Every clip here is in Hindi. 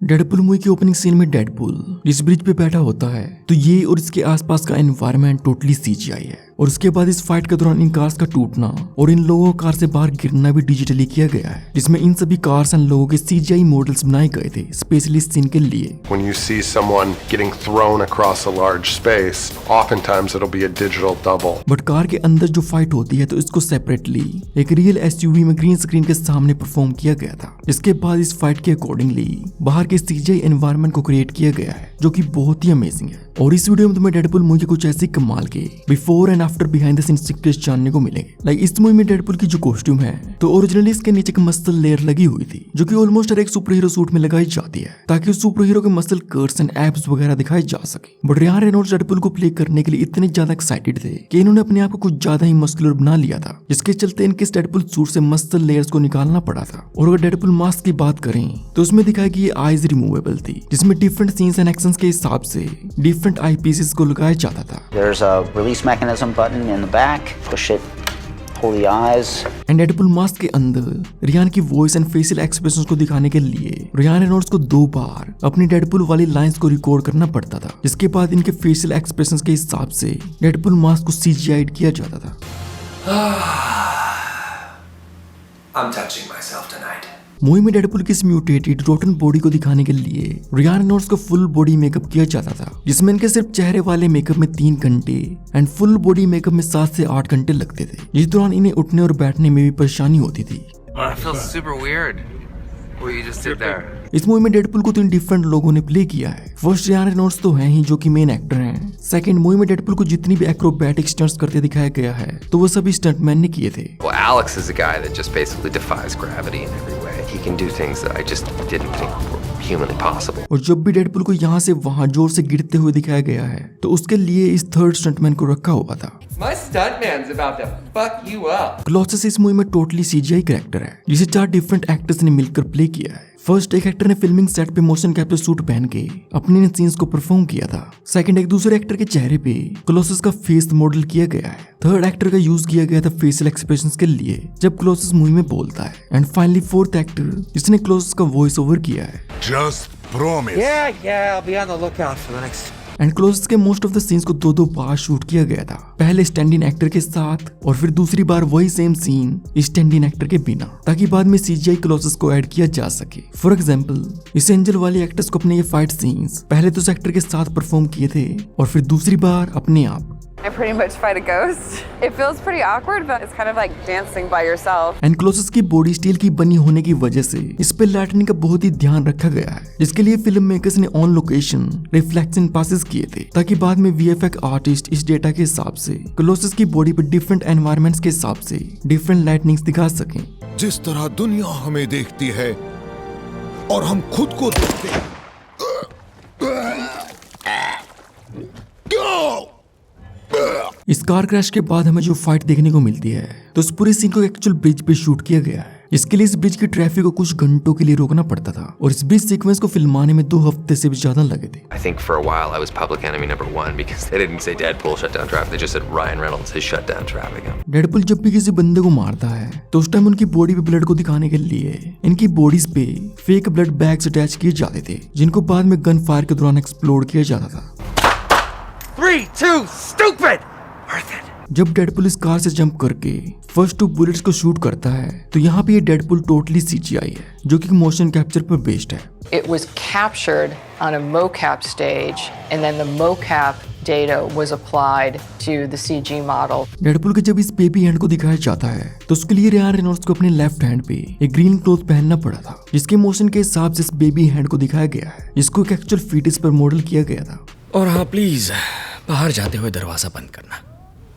डेडपुल मूवी की ओपनिंग सीन में डेडपुल इस ब्रिज पे बैठा होता है तो ये और इसके आसपास का एनवायरनमेंट टोटली सीजीआई है और उसके बाद इस फाइट के दौरान इन कार्स का टूटना और इन लोगों को कार से बाहर गिरना भी डिजिटली किया गया है, जिसमें इन सभी कार्स एंड लोगों के सीजीआई मॉडल्स बनाए गए थे स्पेशली इस सीन के लिए। When you see someone getting thrown across a large space, oftentimes it'll be a digital double. But car के अंदर जो फाइट होती है तो इसको सेपरेटली एक रियल एसयूवी में ग्रीन स्क्रीन के सामने परफॉर्म किया गया था। इसके बाद इस फाइट के अकॉर्डिंगली बाहर के सीजीआई एनवायरनमेंट को क्रिएट किया गया है जो कि बहुत ही अमेजिंग है। और इस वीडियो में तुम्हें डेडपुल मूवी के कुछ ऐसी कमाल के before and after behind the scenes secrets जानने को मिलेंगे। लाइक इस मूवी में डेडपुल की जो कॉस्ट्यूम है तो ओरिजिनली इसके नीचे एक मसल लेयर लगी हुई थी जो कि ऑलमोस्ट हर एक सुपर हीरो सूट में लगाई जाती है ताकि उस सुपर हीरो के मसल कर्व्स एंड एब्स वगैरह दिखाए जा सके। बट रियान रेनॉल्ड्स डेडपुल को प्ले करने के लिए इतने ज्यादा एक्साइटेड थे कि इन्होंने अपने आप को कुछ ज्यादा ही मस्कुलर बना लिया था, जिसके चलते इनके डेडपुल सूट से मसल लेयर्स को निकालना पड़ा था। और अगर डेडपुल मास्क की बात करें तो उसमें दिखाया कि ये आईज रिमूवेबल थी, जिसमें डिफरेंट सीन्स एंड एक्शंस के हिसाब से डिफरेंट आई पीसेस को लगाया जाता था। There's a release mechanism button in the back. Push it, pull the eyes. And Deadpool mask के अंदर रियान की वॉइस एंड फेशियल एक्सप्रेशंस को दिखाने के लिए रियान रेनॉल्ड्स को 2 बार अपनी डेडपुल वाली लाइंस को रिकॉर्ड करना पड़ता था, जिसके बाद इनके फेशियल एक्सप्रेशंस के हिसाब से डेडपुल मास्क को सीजीआईड किया जाता था। I'm touching myself tonight. Movie में डेडपुल की इस म्यूटेटेड रोटन बॉडी को दिखाने के लिए रियान रेनॉल्ड्स को फुल बॉडी मेकअप किया जाता था, जिसमें इनके सिर्फ चेहरे वाले मेकअप में 3 घंटे एंड फुल बॉडी मेकअप में 7 से 8 घंटे लगते थे। इस दौरान इन्हें उठने और बैठने में भी परेशानी होती थी। I feel super weird. What you just did there. इस मूवी में डेडपुल को 3 डिफरेंट लोगों ने प्ले किया है। फर्स्ट रियान रेनॉल्ड्स तो हैं ही जो कि मेन एक्टर हैं। सेकंड, मूवी में डेडपुल को जितनी भी एक्रोबैटिक स्टंट्स करते दिखाया गया है तो वो सभी स्टंटमैन ने किए थे। Well, Alex is a guy that just basically defies gravity in every way. He can do things that I just didn't think were humanly possible. और जब भी डेडपुल को यहाँ से वहाँ जोर से गिरते हुए दिखाया गया है तो उसके लिए इस थर्ड स्टंटमैन को रखा हुआ था। My stuntman's about to fuck you up. Clauses इस मूवी में टोटली सीजीआई कैरेक्टर है जिसे 4 डिफरेंट एक्टर्स ने मिलकर प्ले किया है। फर्स्ट, एक एक्टर ने फिल्मिंग सेट पे मोशन कैप्चर सूट पहन के अपने सीन्स को परफॉर्म किया था। सेकंड, एक दूसरे एक्टर के चेहरे पे क्लोसेस का फेस मॉडल किया गया है। थर्ड, एक्टर का यूज किया गया था फेशियल एक्सप्रेशंस के लिए जब क्लोसेस मूवी में बोलता है। एंड फाइनली फोर्थ एक्टर जिसने क्लोसेस का वॉइस ओवर किया है। Just promise. Yeah, I'll be on the lookout for the next. And closes के मोस्ट ऑफ द सीन्स को 2-2 बार शूट किया गया था, पहले स्टैंड इन एक्टर के साथ और फिर दूसरी बार वही same scene stand in actor के बिना, ताकि बाद में सीजीआई क्लोसेस को ऐड किया जा सके। फॉर एग्जांपल, इस एंजल वाले एक्टर्स को अपने ये फाइट सीन्स पहले तो उस एक्टर के साथ परफॉर्म किए थे और फिर दूसरी बार अपने आप। I pretty much fight a ghost. It feels pretty awkward, but it's kind of like dancing by yourself. And closes की बॉडी स्टील की बनी होने की वजह से इस पे लाइटनिंग का बहुत ही ध्यान रखा गया है, जिसके लिए फिल्म मेकर्स ने ऑन लोकेशन रिफ्लेक्शन पासेस किए थे ताकि बाद में वीएफएक्स आर्टिस्ट इस डेटा के हिसाब से क्लोसेस की बॉडी पे डिफरेंट एनवायरनमेंट्स के हिसाब से डिफरेंट लाइटनिंग्स दिखा सकें। जिस तरह दुनिया हमें देखती है और हम खुद को देखते हैं। इस कार क्रैश के बाद हमें जो फाइट देखने को मिलती है तो उस पूरे सीन को एक्चुअल ब्रिज पे शूट किया गया है। इसके लिए इस ब्रिज की ट्रैफिक को कुछ घंटों के लिए रोकना पड़ता था और इस ब्रिज सीक्वेंस को फिल्माने में 2 हफ्ते से भी ज्यादा लगे थे। I think for a while I was public enemy #1 because they didn't say Deadpool shut down traffic. They just said Ryan Reynolds has shut down traffic. Deadpool जब भी किसी बंदे को मारता है तो उस टाइम उनकी बॉडी पे ब्लड को दिखाने के लिए इनकी बॉडीज पे फेक ब्लड बैग्स अटैच किए जाते थे, जिनको बाद में गन फायर के दौरान एक्सप्लोड किया जाता था। 3, 2, stupid. Worth it. जब डेडपुल इस कार से जंप करके फर्स्ट 2 बुलेट्स को शूट करता है तो यहाँ पे ये डेडपुल टोटली सीजीआई है जो कि मोशन कैप्चर पर बेस्ड है। It was captured on a mocap stage and then the mocap data was applied to the CG model. Deadpool के जब इस बेबी हैंड को दिखाया जाता है तो उसके लिए रियान रेनॉल्ड्स को अपने लेफ्ट हैंड पे एक ग्रीन क्लॉथ पहनना पड़ा था, जिसके मोशन के हिसाब से इस बेबी हैंड को दिखाया गया है, जिसको एक एक्चुअल फीटस पर मॉडल किया गया था। और हाँ, प्लीज बाहर जाते हुए दरवाजा बंद करना,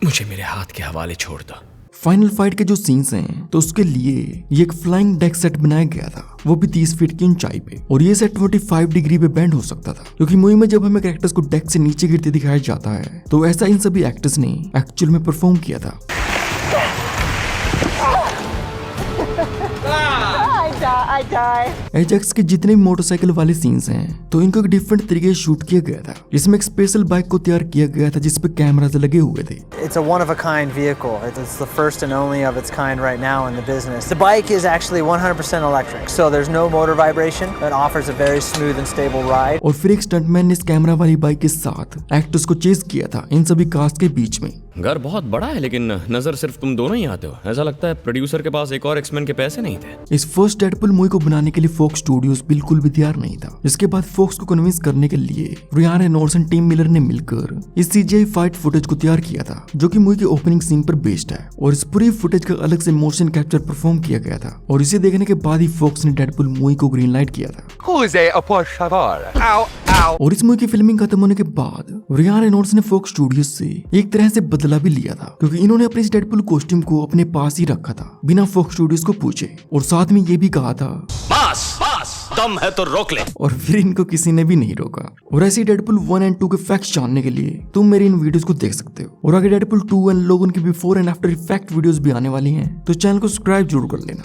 मुझे मेरे हाथ के हवाले छोड़ दो। फाइनल फाइट के जो सीन्स हैं तो उसके लिए ये एक फ्लाइंग डेक सेट बनाया गया था, वो भी 30 फीट की ऊंचाई पे, और ये सेट 45 डिग्री पे बेंड हो सकता था, क्योंकि मूवी में जब हमें कैरेक्टर्स को डेक से नीचे गिरते दिखाया जाता है तो ऐसा इन सभी एक्टर्स ने एक्चुअल में परफॉर्म किया था। I एजेक्स के जितने भी मोटरसाइकिल वाले सीन्स हैं तो इनको एक डिफरेंट तरीके से शूट किया गया था। इसमें एक स्पेशल बाइक को तैयार किया गया था जिसपे कैमरास लगे हुए थे। It's a one-of-a-kind vehicle. It's the first and only of its kind right now in the business. The bike is actually 100% electric, so there's no motor vibration. It offers a very smooth and stable ride. और फिर एक स्टंटमैन ने इस कैमरा वाली बाइक के साथ एक्टर्स को चेस किया था इन सभी कास्ट के बीच में। घर बहुत बड़ा है लेकिन नजर सिर्फ तुम दोनों ही आते हो। ऐसा लगता है प्रोड्यूसर के पास एक और एक्समैन के पैसे नहीं थे। इस फर्स्ट डेडपुल मूवी को बनाने के लिए फॉक्स स्टूडियोज बिल्कुल भी तैयार नहीं था। इसके बाद फॉक्स को कन्विंस करने के लिए रियान रेनॉल्ड्स और टिम मिलर ने मिलकर इस सीजीआई फाइट फुटेज को तैयार किया था जो कि मूवी के ओपनिंग सीन पर बेस्ड है और इस पूरी फुटेज का अलग से मोशन कैप्चर परफॉर्म किया गया था और इसे देखने के बाद ही फॉक्स ने डेडपुल मूवी को ग्रीन लाइट किया था। और इस मूवी की फिल्मिंग खत्म होने के बाद रियान रेनॉल्ड्स ने फॉक्स स्टूडियोज से एक तरह से बदला भी लिया था क्योंकि इन्होंने अपने इस डेडपुल कॉस्ट्यूम को अपने पास ही रखा था बिना फॉक्स स्टूडियोज को पूछे और साथ में ये भी कहा था बस दम है तो रोक ले। और फिर इनको किसी ने भी नहीं रोका। और ऐसे डेडपुल 1 और 2 के फैक्ट्स जानने के लिए तुम मेरी इन वीडियोस को देख सकते हो और अगर डेडपुल 2 एंड लोगन की before and after effect videos भी आने वाली हैं तो चैनल को सब्सक्राइब जरूर कर लेना।